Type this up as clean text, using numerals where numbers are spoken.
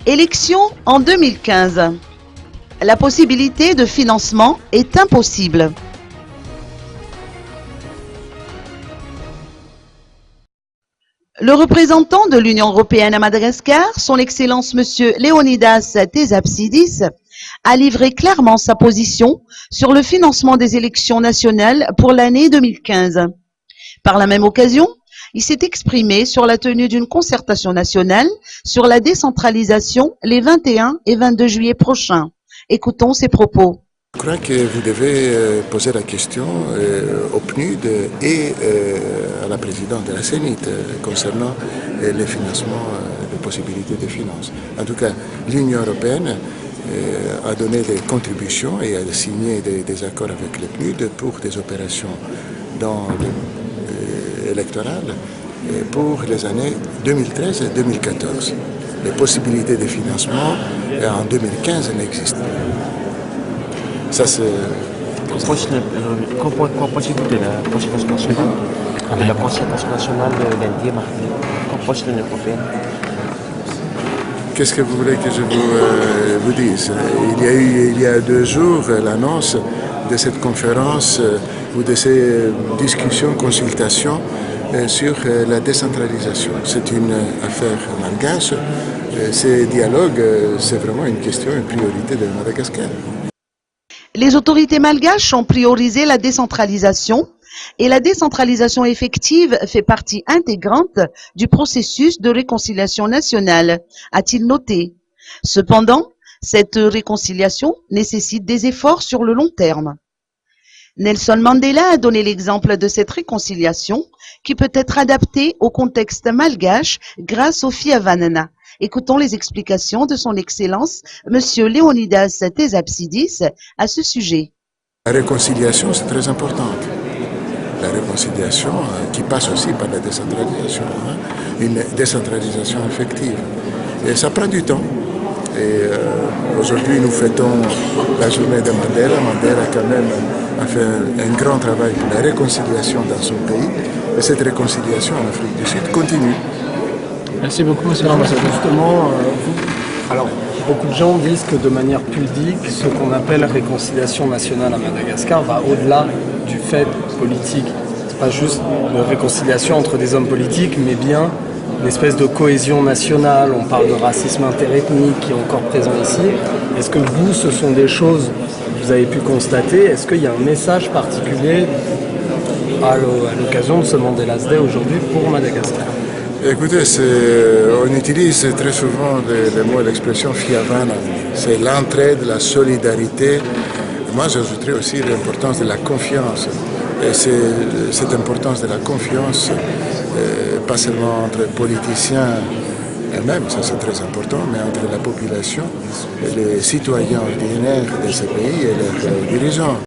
Élection en 2015. La possibilité de financement est impossible. Le représentant de l'Union européenne à Madagascar, son Excellence Monsieur Leonidas Tesapsidis, a livré clairement sa position sur le financement des élections nationales pour l'année 2015. Par la même occasion, il s'est exprimé sur la tenue d'une concertation nationale sur la décentralisation les 21 et 22 juillet prochains. Écoutons ses propos. Je crois que vous devez poser la question au PNUD et à la présidente de la CENIT concernant les financements, les possibilités de finances. En tout cas, l'Union européenne a donné des contributions et a signé des accords avec le PNUD pour des opérations électorales pour les années 2013 et 2014. Les possibilités de financement en 2015 n'existent pas. Ça, c'est... Compositul de la concertație națională, de la concertație națională de l'Indie mardi, compositul de l'Union européenne. Qu'est-ce que vous voulez que je vous dise? Il y a eu il y a 2 jours l'annonce de cette conférence ou de ces discussions, consultations sur la décentralisation. C'est une affaire malgache. Ces dialogues, c'est vraiment une question, une priorité de Madagascar. Les autorités malgaches ont priorisé la décentralisation et la décentralisation effective fait partie intégrante du processus de réconciliation nationale, a-t-il noté. Cependant, cette réconciliation nécessite des efforts sur le long terme. Nelson Mandela a donné l'exemple de cette réconciliation qui peut être adaptée au contexte malgache grâce au Fiavanana. Écoutons les explications de son Excellence, Monsieur Leonidas Tesapsidis, à ce sujet. La réconciliation, c'est très important. La réconciliation qui passe aussi par la décentralisation, une décentralisation effective. Et ça prend du temps. Et aujourd'hui, nous fêtons la journée de Mandela. Mandela, quand même, a fait un grand travail pour la réconciliation dans son pays. Et cette réconciliation en Afrique du Sud continue. Merci beaucoup, monsieur l'ambassadeur. Justement, alors, beaucoup de gens disent que de manière pudique, ce qu'on appelle réconciliation nationale à Madagascar va au-delà du fait politique. C'est pas juste une réconciliation entre des hommes politiques, mais bien une espèce de cohésion nationale. On parle de racisme interethnique qui est encore présent ici. Est-ce que vous, ce sont des choses que vous avez pu constater? Est-ce qu'il y a un message particulier à l'occasion de ce Mandela's Day aujourd'hui pour Madagascar? Écoutez, on utilise très souvent le mot, l'expression Fiavana. C'est l'entraide, la solidarité. Moi, j'ajouterais aussi l'importance de la confiance. Et cette importance de la confiance, pas seulement entre politiciens eux-mêmes, ça c'est très important, mais entre la population et les citoyens ordinaires de ce pays et leurs dirigeants.